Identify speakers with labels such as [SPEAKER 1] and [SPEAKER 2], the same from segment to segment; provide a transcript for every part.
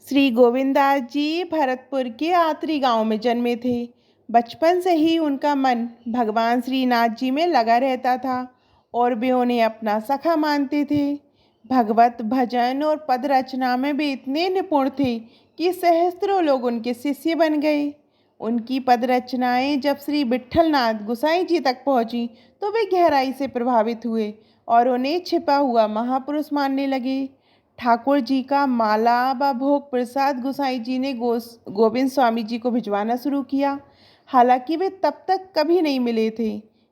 [SPEAKER 1] श्री गोविंददास जी भरतपुर के आतरी गांव में जन्मे थे। बचपन से ही उनका मन भगवान श्रीनाथ जी में लगा रहता था और वे उन्हें अपना सखा मानते थे। भगवत भजन और पद रचना में वे इतने निपुण थे कि सहस्त्रों लोग उनके शिष्य बन गए। उनकी पद रचनाएं जब श्री विट्ठलनाथ गोसाई जी तक पहुंची तो वे गहराई से प्रभावित हुए और उन्हें छिपा हुआ महापुरुष मानने लगे। ठाकुर जी का माला व भोग प्रसाद गोसाई जी ने गोविंद स्वामी जी को भिजवाना शुरू किया। हालांकि वे तब तक कभी नहीं मिले थे।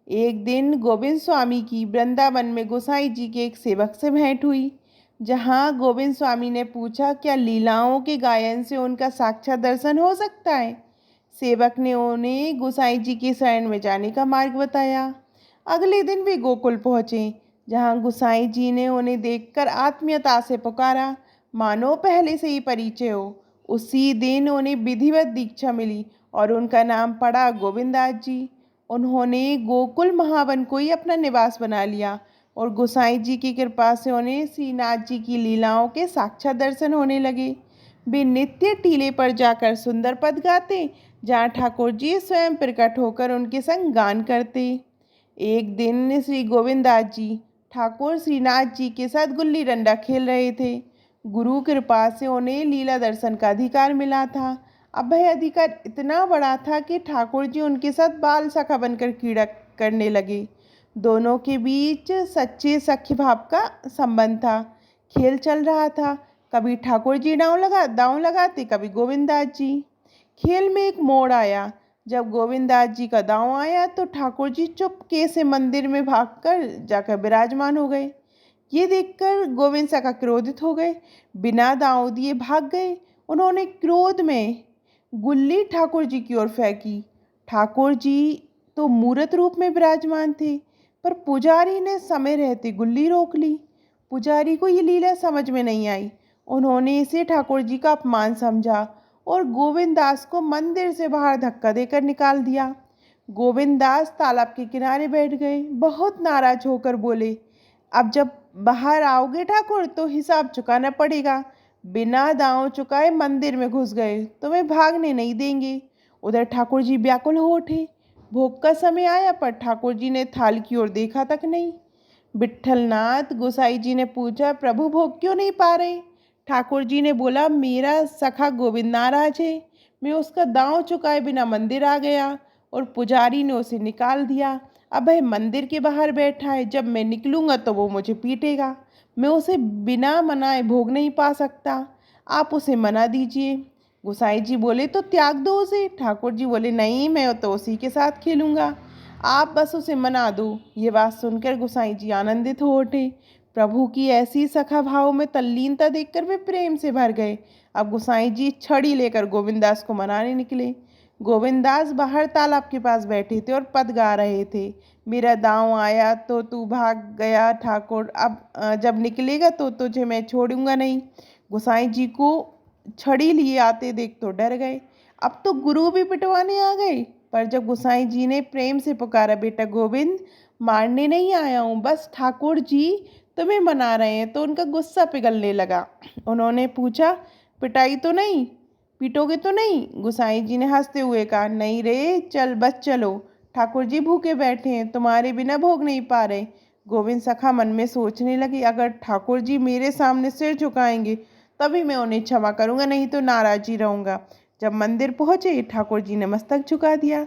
[SPEAKER 1] एक दिन गोविंद स्वामी की वृंदावन में गोसाई जी के एक सेवक से भेंट हुई, जहां गोविंद स्वामी ने पूछा क्या लीलाओं के गायन से उनका साक्षात दर्शन हो सकता है। सेवक ने उन्हें गोसाई जी की शरण में जाने का मार्ग बताया। अगले दिन वे गोकुल पहुँचे, जहाँ गोसाई जी ने उन्हें देखकर आत्मीयता से पुकारा, मानो पहले से ही परिचय हो। उसी दिन उन्हें विधिवत दीक्षा मिली और उनका नाम पड़ा गोविंददास जी। उन्होंने गोकुल महावन को ही अपना निवास बना लिया और गोसाई जी की कृपा से उन्हें श्रीनाथ जी की लीलाओं के साक्षात दर्शन होने लगे। वे नित्य टीले पर जाकर सुंदर पद गाते, जहाँ ठाकुर जी स्वयं प्रकट होकर उनके संग गान करते। एक दिन श्री गोविंददास जी ठाकुर श्रीनाथ जी के साथ गुल्ली डंडा खेल रहे थे। गुरु कृपा से उन्हें लीला दर्शन का अधिकार मिला था। अब वह अधिकार इतना बड़ा था कि ठाकुर जी उनके साथ बाल सखा बनकर क्रीड़ा करने लगे। दोनों के बीच सच्चे सख्य भाव का संबंध था। खेल चल रहा था, कभी ठाकुर जी दांव लगाते, कभी गोविंददास जी। खेल में एक मोड़ आया। जब गोविंददास जी का दांव आया तो ठाकुर जी चुपके से मंदिर में भागकर जाकर विराजमान हो गए। ये देखकर गोविंद सखा क्रोधित हो गए, बिना दांव दिए भाग गए। उन्होंने क्रोध में गुल्ली ठाकुर जी की ओर फेंकी। ठाकुर जी तो मूर्त रूप में विराजमान थे, पर पुजारी ने समय रहते गुल्ली रोक ली। पुजारी को ये लीला समझ में नहीं आई। उन्होंने इसे ठाकुर जी का अपमान समझा और गोविंददास को मंदिर से बाहर धक्का देकर निकाल दिया। गोविंददास तालाब के किनारे बैठ गए, बहुत नाराज होकर बोले, अब जब बाहर आओगे ठाकुर तो हिसाब चुकाना पड़ेगा। बिना दांव चुकाए मंदिर में घुस गए, तुम्हें भागने नहीं देंगे। उधर ठाकुर जी व्याकुल हो उठे। भोग का समय आया पर ठाकुर जी ने थाल की ओर देखा तक नहीं। विट्ठलनाथ गोसाई जी ने पूछा, प्रभु भोग क्यों नहीं पा रहे। ठाकुर जी ने बोला, मेरा सखा गोविंद नाराज है। मैं उसका दांव चुकाए बिना मंदिर आ गया और पुजारी ने उसे निकाल दिया। अब वह मंदिर के बाहर बैठा है, जब मैं निकलूंगा तो वो मुझे पीटेगा। मैं उसे बिना मनाए भोग नहीं पा सकता, आप उसे मना दीजिए। गोसाई जी बोले, तो त्याग दो उसे। ठाकुर जी बोले, नहीं, मैं तो उसी के साथ खेलूंगा, आप बस उसे मना दो। ये बात सुनकर गोसाई जी आनंदित हो उठे। प्रभु की ऐसी सखा भाव में तल्लीनता देखकर वे प्रेम से भर गए। अब गोसाई जी छड़ी लेकर गोविंददास को मनाने निकले। गोविंददास बाहर तालाब के पास बैठे थे और पद गा रहे थे, मेरा दांव आया तो तू भाग गया ठाकुर, अब जब निकलेगा तो तुझे मैं छोड़ूंगा नहीं। गोसाई जी को छड़ी लिए आते देख तो डर गए। अब तो गुरु भी पिटवाने आ गए। पर जब गोसाई जी ने प्रेम से पुकारा, बेटा गोविंद, मारने नहीं आया हूँ, बस ठाकुर जी तुम्हें मना रहे हैं, तो उनका गुस्सा पिघलने लगा। उन्होंने पूछा, पिटाई तो नहीं, पीटोगे तो नहीं। गोसाई जी ने हंसते हुए कहा, नहीं रे, चल बस चलो, ठाकुर जी भूखे बैठे हैं, तुम्हारे बिना भोग नहीं पा रहे। गोविंद सखा मन में सोचने लगे, अगर ठाकुर जी मेरे सामने सिर झुकाएंगे तभी मैं उन्हें क्षमा करूंगा, नहीं तो नाराज ही रहूंगा। जब मंदिर पहुंचे ठाकुर जी ने मस्तक झुका दिया।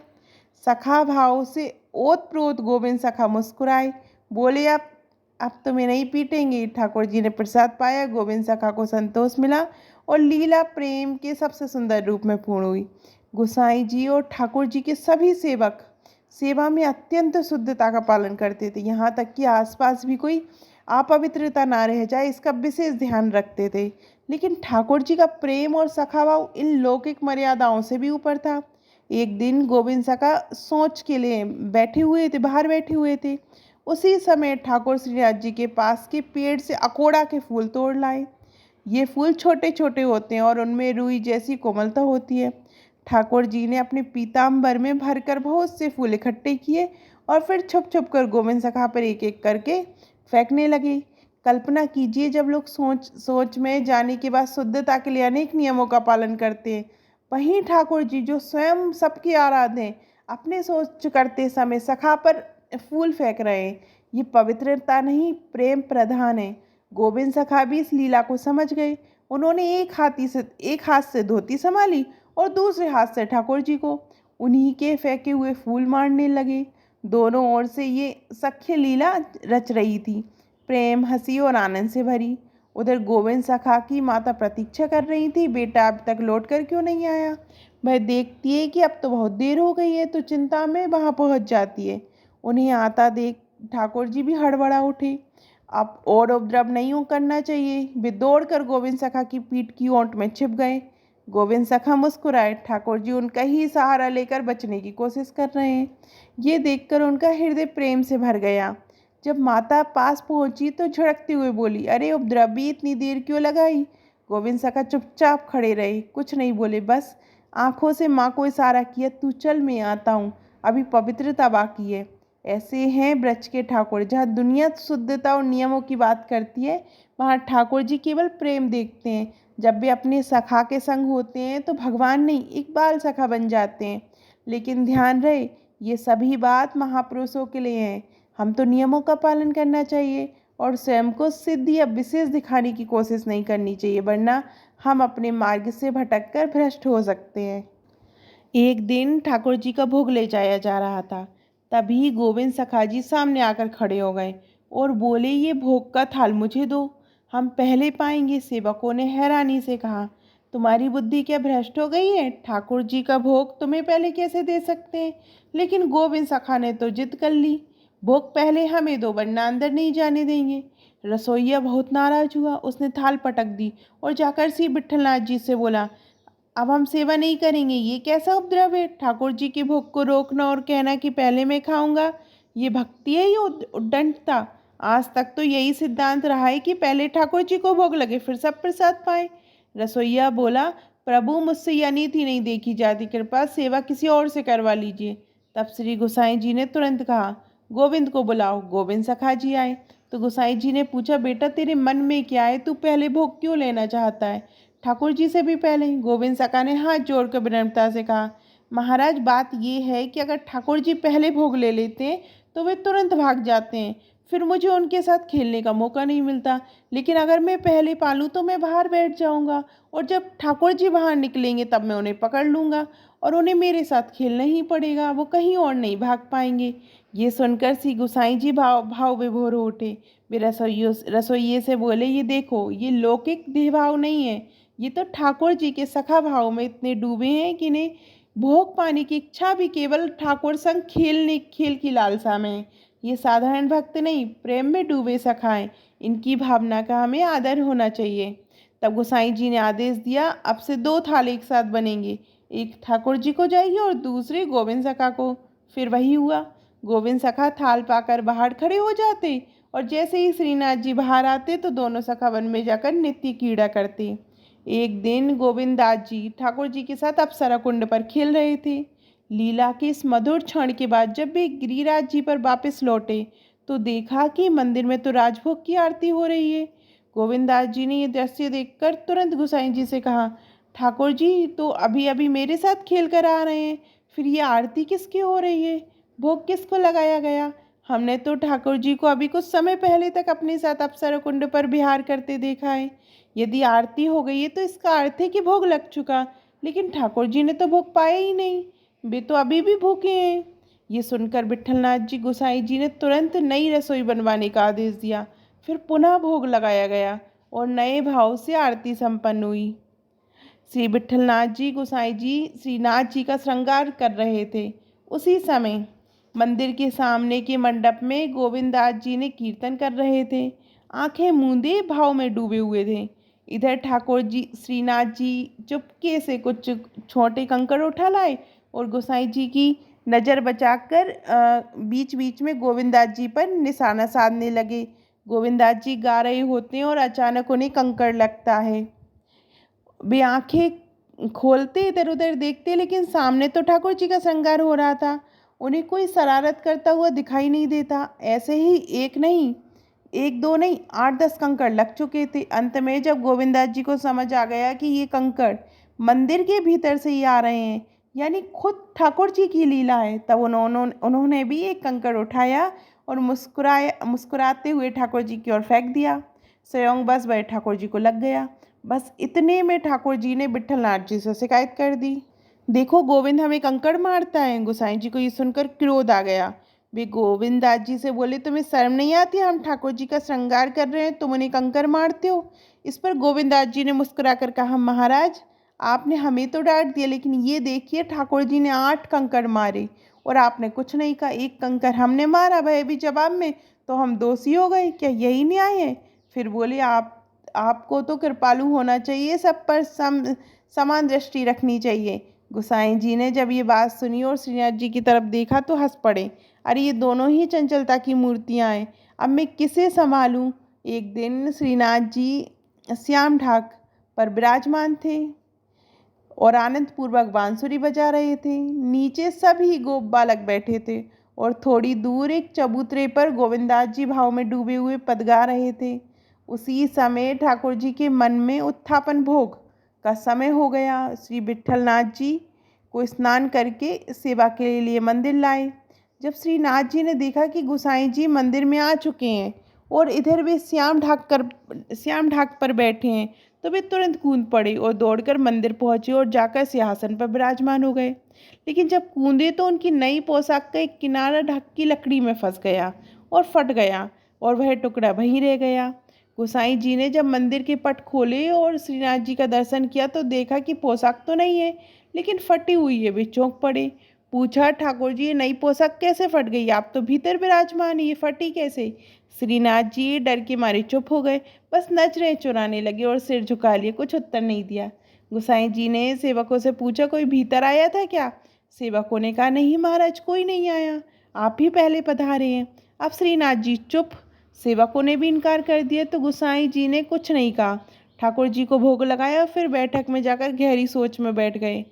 [SPEAKER 1] सखा भाव से ओत प्रोत गोविंद सखा मुस्कुराए, बोले, अब तुम्हें नहीं पीटेंगे। ठाकुर जी ने प्रसाद पाया, गोविंद सखा को संतोष मिला और लीला प्रेम के सबसे सुंदर रूप में पूर्ण हुई। गोसाई जी और ठाकुर जी के सभी सेवक सेवा में अत्यंत शुद्धता का पालन करते थे, यहाँ तक कि आसपास भी कोई अपवित्रता ना रह जाए इसका विशेष ध्यान रखते थे। लेकिन ठाकुर जी का प्रेम और सखाभाव इन लौकिक मर्यादाओं से भी ऊपर था। एक दिन गोविंद सखा सोच के लिए बाहर बैठे हुए थे। उसी समय ठाकुर श्रीनाथ जी के पास के पेड़ से अकोड़ा के फूल तोड़ लाए। ये फूल छोटे छोटे होते हैं और उनमें रुई जैसी कोमलता होती है। ठाकुर जी ने अपने पीताम्बर में भरकर बहुत से फूल इकट्ठे किए और फिर छुप छुप कर गोविंद सखा पर एक एक करके फेंकने लगे। कल्पना कीजिए, जब लोग सोच सोच में जाने के बाद शुद्धता के लिए अनेक नियमों का पालन करते हैं, वहीं ठाकुर जी जो स्वयं सबके आराध्य हैं, अपने सोच करते समय सखा पर फूल फेंक रहे हैं। ये पवित्रता नहीं, प्रेम प्रधान है। गोविंद सखा भी इस लीला को समझ गए। उन्होंने एक हाथ से धोती संभाली और दूसरे हाथ से ठाकुर जी को उन्हीं के फेंके हुए फूल मारने लगे। दोनों ओर से ये सख्य लीला रच रही थी, प्रेम, हंसी और आनंद से भरी। उधर गोविंद सखा की माता प्रतीक्षा कर रही थी, बेटा अब तक लौट कर क्यों नहीं आया। वह देखती है कि अब तो बहुत देर हो गई है, तो चिंता में वहाँ पहुँच जाती है। उन्हें आता देख ठाकुर जी भी हड़बड़ा उठे। अब और उपद्रव नहीं करना चाहिए। वे दौड़कर गोविंद सखा की पीठ की ओंठ में छिप गए। गोविंद सखा मुस्कुराए। ठाकुर जी उनका ही सहारा लेकर बचने की कोशिश कर रहे हैं। ये देखकर उनका हृदय प्रेम से भर गया। जब माता पास पहुंची तो झड़कते हुए बोली, अरे उपद्रव भी इतनी देर क्यों लगाई। गोविंद सखा चुपचाप खड़े रहे, कुछ नहीं बोले, बस आंखों से माँ को इशारा किया, तू चल मैं आता हूँ, अभी पवित्रता बाकी है। ऐसे हैं ब्रज के ठाकुर। जहाँ दुनिया शुद्धता और नियमों की बात करती है, वहाँ ठाकुर जी केवल प्रेम देखते हैं। जब वे अपने सखा के संग होते हैं तो भगवान नहीं, एक बाल सखा बन जाते हैं। लेकिन ध्यान रहे, ये सभी बात महापुरुषों के लिए है। हम तो नियमों का पालन करना चाहिए और स्वयं को सिद्ध या विशेष दिखाने की कोशिश नहीं करनी चाहिए, वरना हम अपने मार्ग से भटक कर भ्रष्ट हो सकते हैं। एक दिन ठाकुर जी का भोग ले जाया जा रहा था। तभी गोविंद सखा जी सामने आकर खड़े हो गए और बोले, ये भोग का थाल मुझे दो, हम पहले पाएंगे। सेवकों ने हैरानी से कहा, तुम्हारी बुद्धि क्या भ्रष्ट हो गई है। ठाकुर जी का भोग तुम्हें पहले कैसे दे सकते हैं। लेकिन गोविंद सखा ने तो जिद कर ली, भोग पहले हमें दो, वरना अंदर नहीं जाने देंगे। रसोइया बहुत नाराज हुआ। उसने थाल पटक दी और जाकर श्री विट्ठलनाथ जी से बोला, अब हम सेवा नहीं करेंगे। ये कैसा उपद्रव है। ठाकुर जी के भोग को रोकना और कहना कि पहले मैं खाऊंगा, ये भक्ति है या उद्दंडता। आज तक तो यही सिद्धांत रहा है कि पहले ठाकुर जी को भोग लगे फिर सब प्रसाद पाए। रसोइया बोला, प्रभु मुझसे यह नीति नहीं देखी जाती, कृपा सेवा किसी और से करवा लीजिए। तब श्री गोसाई जी ने तुरंत कहा, गोविंद को बुलाओ। गोविंद सखा जी आए तो गोसाई जी ने पूछा, बेटा तेरे मन में क्या है, तू पहले भोग क्यों लेना चाहता है, ठाकुर जी से भी पहले। गोविंद सखा ने हाथ जोड़कर विनम्रता से कहा, महाराज बात ये है कि अगर ठाकुर जी पहले भोग ले लेते हैं तो वे तुरंत भाग जाते हैं, फिर मुझे उनके साथ खेलने का मौका नहीं मिलता। लेकिन अगर मैं पहले पालूँ तो मैं बाहर बैठ जाऊंगा और जब ठाकुर जी बाहर निकलेंगे तब मैं उन्हें पकड़ लूँगा और उन्हें मेरे साथ खेलना ही पड़ेगा, वो कहीं और नहीं भाग पाएंगे। ये सुनकर श्री गोसाई जी भाव विभोर हो उठे। वे रसोइये से बोले, ये देखो, ये लौकिक देहभाव नहीं है, ये तो ठाकुर जी के सखा भाव में इतने डूबे हैं कि इन्हें भोग पाने की इच्छा भी केवल ठाकुर संग खेल की लालसा में है। ये साधारण भक्त नहीं, प्रेम में डूबे सखा हैं। इनकी भावना का हमें आदर होना चाहिए। तब गोसाई जी ने आदेश दिया, अब से दो थाल एक साथ बनेंगे, एक ठाकुर जी को जाइए और दूसरे गोविंद सखा को। फिर वही हुआ। गोविंद सखा थाल पाकर बाहर खड़े हो जाते और जैसे ही श्रीनाथ जी बाहर आते तो दोनों सखा वन में जाकर नित्य क्रीड़ा करते। एक दिन गोविंददास जी ठाकुर जी के साथ अप्सरा कुंड पर खेल रहे थे। लीला के इस मधुर क्षण के बाद जब वे गिरिराज जी पर वापस लौटे तो देखा कि मंदिर में तो राजभोग की आरती हो रही है। गोविंददास जी ने ये दृश्य देखकर तुरंत गोसाई जी से कहा, ठाकुर जी तो अभी अभी मेरे साथ खेल कर आ रहे हैं, फिर ये आरती किसकी हो रही है, भोग किसको लगाया गया। हमने तो ठाकुर जी को अभी कुछ समय पहले तक अपने साथ अप्सरा कुंड पर विहार करते देखा है। यदि आरती हो गई है तो इसका अर्थ है कि भोग लग चुका, लेकिन ठाकुर जी ने तो भोग पाया ही नहीं, वे तो अभी भी भूखे हैं। ये सुनकर विट्ठलनाथ जी गोसाई जी ने तुरंत नई रसोई बनवाने का आदेश दिया। फिर पुनः भोग लगाया गया और नए भाव से आरती संपन्न हुई। श्री विट्ठलनाथ जी गोसाई जी श्रीनाथ जी का श्रृंगार कर रहे थे। उसी समय मंदिर के सामने के मंडप में गोविंददास जी ने कीर्तन कर रहे थे, आंखें मूंदे भाव में डूबे हुए थे। इधर ठाकुर जी श्रीनाथ जी चुपके से कुछ छोटे कंकड़ उठा लाए और गोसाई जी की नज़र बचाकर बीच बीच में गोविंददास जी पर निशाना साधने लगे। गोविंददास जी गा रहे होते हैं और अचानक उन्हें कंकड़ लगता है। वे आंखें खोलते इधर उधर देखते, लेकिन सामने तो ठाकुर जी का श्रृंगार हो रहा था। उन्हें कोई शरारत करता हुआ दिखाई नहीं देता। ऐसे ही एक नहीं, एक दो नहीं 8-10 कंकड़ लग चुके थे। अंत में जब गोविंदास जी को समझ आ गया कि ये कंकड़ मंदिर के भीतर से ही आ रहे हैं, यानी खुद ठाकुर जी की लीला है, तब उन्होंने भी एक कंकड़ उठाया और मुस्कुराते हुए ठाकुर जी की ओर फेंक दिया। स्वयं बस वह ठाकुर जी को लग गया। बस इतने में ठाकुर जी ने विट्ठलनाथ जी से शिकायत कर दी। देखो गोविंद हमें कंकड़ मारता है। गोसाई जी को ये सुनकर क्रोध आ गया। वे गोविंदास जी से बोले, तुम्हें शर्म नहीं आती? हम ठाकुर जी का श्रृंगार कर रहे हैं, तुम उन्हें कंकड़ मारते हो। इस पर गोविंदास जी ने मुस्कुरा कर कहा, महाराज आपने हमें तो डांट दिया, लेकिन ये देखिए ठाकुर जी ने 8 कंकड़ मारे और आपने कुछ नहीं कहा। एक कंकड़ हमने मारा, वह भी जवाब में, तो हम दोषी हो गए। क्या यही न्याय है? फिर बोले, आपको तो कृपालु होना चाहिए, सब पर समान दृष्टि रखनी चाहिए। गोसाई जी ने जब ये बात सुनी और श्रीनाथ जी की तरफ देखा तो हंस पड़े। अरे ये दोनों ही चंचलता की मूर्तियाँ हैं, अब मैं किसे संभालूं। एक दिन श्रीनाथ जी श्याम ढाक पर विराजमान थे और आनंद पूर्वक बांसुरी बजा रहे थे। नीचे सभी गोप बालक बैठे थे और थोड़ी दूर एक चबूतरे पर गोविंदास जी भाव में डूबे हुए पद गा रहे थे। उसी समय ठाकुर जी के मन में उत्थापन भोग का समय हो गया। श्री विट्ठलनाथ जी को स्नान करके सेवा के लिए मंदिर लाए। जब श्रीनाथ जी ने देखा कि गोसाई जी मंदिर में आ चुके हैं और इधर वे श्याम ढाक पर बैठे हैं, तो वे तुरंत कूद पड़े और दौड़कर मंदिर पहुंचे और जाकर सिंहासन पर विराजमान हो गए। लेकिन जब कूदे तो उनकी नई पोशाक का एक किनारा ढक की लकड़ी में फंस गया और फट गया और वह टुकड़ा वहीं रह गया। गोसाई जी ने जब मंदिर के पट खोले और श्रीनाथ जी का दर्शन किया तो देखा कि पोशाक तो नहीं है, लेकिन फटी हुई है। वे चौंक पड़े। पूछा, ठाकुर जी ये नई पोशाक कैसे फट गई? आप तो भीतर विराजमान, ये फटी कैसे? श्रीनाथ जी डर के मारे चुप हो गए, बस नजरें चुराने लगे और सिर झुका लिए, कुछ उत्तर नहीं दिया। गोसाई जी ने सेवकों से पूछा, कोई भीतर आया था क्या? सेवकों ने कहा, नहीं महाराज, कोई नहीं आया, आप ही पहले पधारे हैं। अब श्रीनाथ जी चुप। सेवकों ने भी इनकार कर दिया तो गोसाई जी ने कुछ नहीं कहा। ठाकुर जी को भोग लगाया, फिर बैठक में जाकर गहरी सोच में बैठ गए।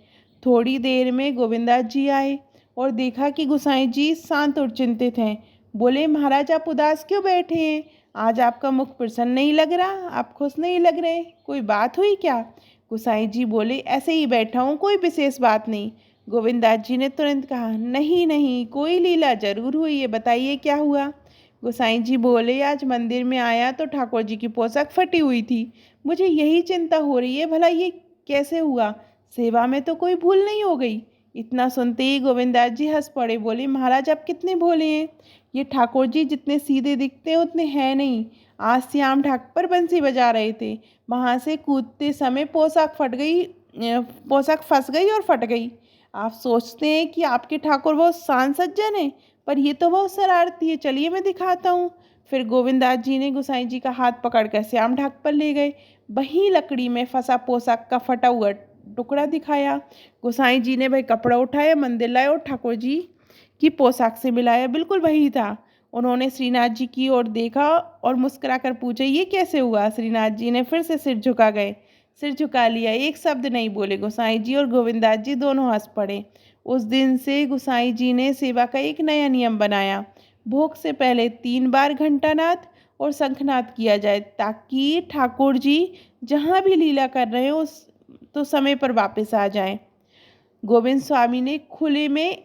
[SPEAKER 1] थोड़ी देर में गोविंदास जी आए और देखा कि गोसाई जी शांत और चिंतित हैं। बोले, महाराज आप उदास क्यों बैठे हैं? आज आपका मुख प्रसन्न नहीं लग रहा, आप खुश नहीं लग रहे, कोई बात हुई क्या? गोसाई जी बोले, ऐसे ही बैठा हूँ, कोई विशेष बात नहीं। गोविंदास जी ने तुरंत कहा, नहीं नहीं, कोई लीला जरूर हुई है, बताइए क्या हुआ। गोसाई जी बोले, आज मंदिर में आया तो ठाकुर जी की पोशाक फटी हुई थी, मुझे यही चिंता हो रही है, भला ये कैसे हुआ? सेवा में तो कोई भूल नहीं हो गई? इतना सुनते ही गोविंदास जी हंस पड़े। बोले, महाराज आप कितने भोले हैं, ये ठाकुर जी जितने सीधे दिखते हैं उतने हैं नहीं। आज श्याम ढाक पर बंसी बजा रहे थे, वहाँ से कूदते समय पोशाक फंस गई और फट गई। आप सोचते हैं कि आपके ठाकुर बहुत शान सज्जन हैं, पर ये तो बहुत शरारती है, चलिए मैं दिखाता हूँ। फिर गोविंदास जी ने गोसाई जी का हाथ पकड़कर श्याम ढाक पर ले गए। वहीं लकड़ी में फंसा पोशाक का फटा हुआ टुकड़ा दिखाया। गोसाई जी ने वह कपड़ा उठाया, मंदिर लाए और ठाकुर जी की पोशाक से मिलाया, बिल्कुल वही था। उन्होंने श्रीनाथ जी की ओर देखा और मुस्कुराकर पूछा, ये कैसे हुआ? श्रीनाथ जी ने फिर से सिर झुका लिया, एक शब्द नहीं बोले। गोसाई जी और गोविंदास जी दोनों हंस पड़े। उस दिन से गोसाई जी ने सेवा का एक नया नियम बनाया। भोग से पहले 3 बार घंटानाद और शंखनाद किया जाए, ताकि ठाकुर जी जहाँ भी लीला कर रहे हो उस तो समय पर वापस आ जाएं। गोविंद स्वामी ने खुले में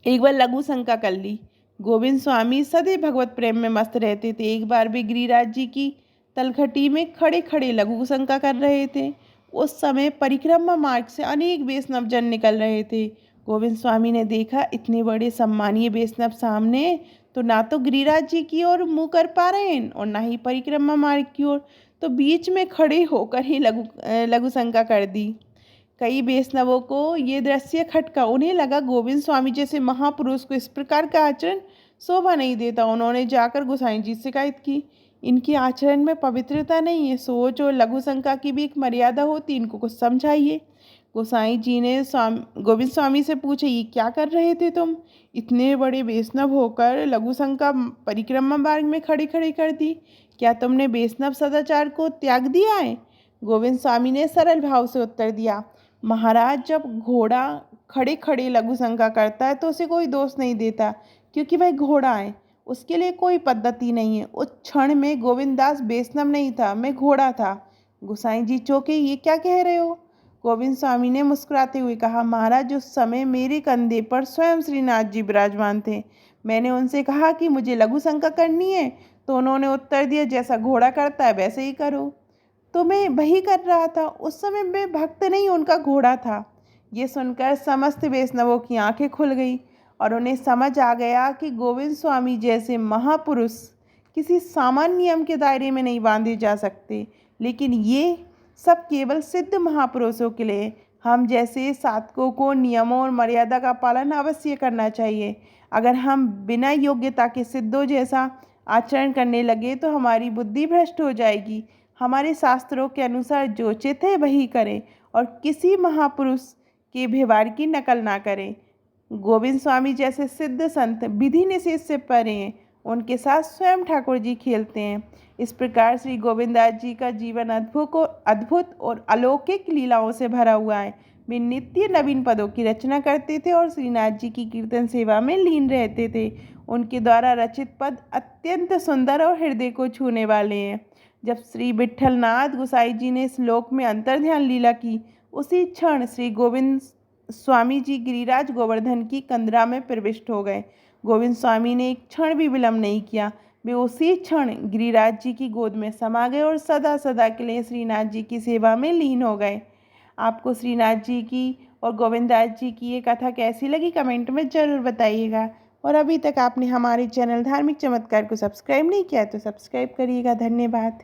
[SPEAKER 1] एक बार लघु शंका कर ली। गोविंद स्वामी सदैव भगवत प्रेम में मस्त रहते थे। एक बार भी गिरिराज जी की तलखटी में खड़े खड़े लघु शंका कर रहे थे। उस समय परिक्रमा मार्ग से अनेक वैष्णव जन निकल रहे थे। गोविंद स्वामी ने देखा, इतने बड़े सम्मानीय वैष्णव सामने, तो ना तो गिरिराज जी की ओर मुँह कर पा रहे हैं और ना ही परिक्रमा मार्ग की ओर, तो बीच में खड़े होकर ही लघु शंका कर दी। कई वैष्णवों को ये दृश्य खटका। उन्हें लगा गोविंद स्वामी जैसे महापुरुष को इस प्रकार का आचरण शोभा नहीं देता। उन्होंने जाकर गोसाई जी से शिकायत की, इनके आचरण में पवित्रता नहीं है, सोच और लघु शंका की भी एक मर्यादा होती, इनको कुछ समझाइए। गोसाई जी ने गोविंद स्वामी से पूछा, ये क्या कर रहे थे तुम? इतने बड़े वैष्णव होकर लघु शंका परिक्रमा मार्ग में खड़े खड़े कर दी, क्या तुमने वैष्णव सदाचार को त्याग दिया है? गोविंद स्वामी ने सरल भाव से उत्तर दिया, महाराज जब घोड़ा खड़े खड़े लघु शंका करता है तो उसे कोई दोष नहीं देता, क्योंकि वह घोड़ा है, उसके लिए कोई पद्धति नहीं है। उस क्षण में गोविंददास वैष्णव नहीं था, मैं घोड़ा था। गोसाई जी चौंके, ये क्या कह रहे हो? गोविंद स्वामी ने मुस्कुराते हुए कहा, महाराज उस समय मेरे कंधे पर स्वयं श्रीनाथ जी विराजमान थे। मैंने उनसे कहा कि मुझे लघु शंका करनी है, तो उन्होंने उत्तर दिया, जैसा घोड़ा करता है वैसे ही करो। तो मैं वही कर रहा था। उस समय मैं भक्त नहीं, उनका घोड़ा था। ये सुनकर समस्त वैष्णवों की आंखें खुल गई और उन्हें समझ आ गया कि गोविंद स्वामी जैसे महापुरुष किसी सामान्य नियम के दायरे में नहीं बांधे जा सकते, लेकिन ये सब केवल सिद्ध महापुरुषों के लिए। हम जैसे साधकों को नियमों और मर्यादा का पालन अवश्य करना चाहिए। अगर हम बिना योग्यता के सिद्धों जैसा आचरण करने लगे तो हमारी बुद्धि भ्रष्ट हो जाएगी। हमारे शास्त्रों के अनुसार जो चित है वही करें और किसी महापुरुष के व्यवहार की नकल ना करें। गोविंद स्वामी जैसे सिद्ध संत विधि निषेध से परे हैं, उनके साथ स्वयं ठाकुर जी खेलते हैं। इस प्रकार श्री गोविंददास जी का जीवन अद्भुत और अलौकिक लीलाओं से भरा हुआ है। वे नित्य नवीन पदों की रचना करते थे और श्रीनाथ जी की कीर्तन सेवा में लीन रहते थे। उनके द्वारा रचित पद अत्यंत सुंदर और हृदय को छूने वाले हैं। जब श्री विट्ठलनाथ गोसाई जी ने इस श्लोक में अंतर्ध्यान लीला की, उसी क्षण श्री गोविंद स्वामी जी गिरिराज गोवर्धन की कंदरा में प्रविष्ट हो गए। गोविंद स्वामी ने एक क्षण भी विलंब नहीं किया। वे उसी क्षण गिरिराज जी की गोद में समा गए और सदा सदा के लिए श्रीनाथ जी की सेवा में लीन हो गए। आपको श्रीनाथ जी की और गोविंददास जी की ये कथा कैसी लगी कमेंट में ज़रूर बताइएगा। और अभी तक आपने हमारे चैनल धार्मिक चमत्कार को सब्सक्राइब नहीं किया तो सब्सक्राइब करिएगा। धन्यवाद।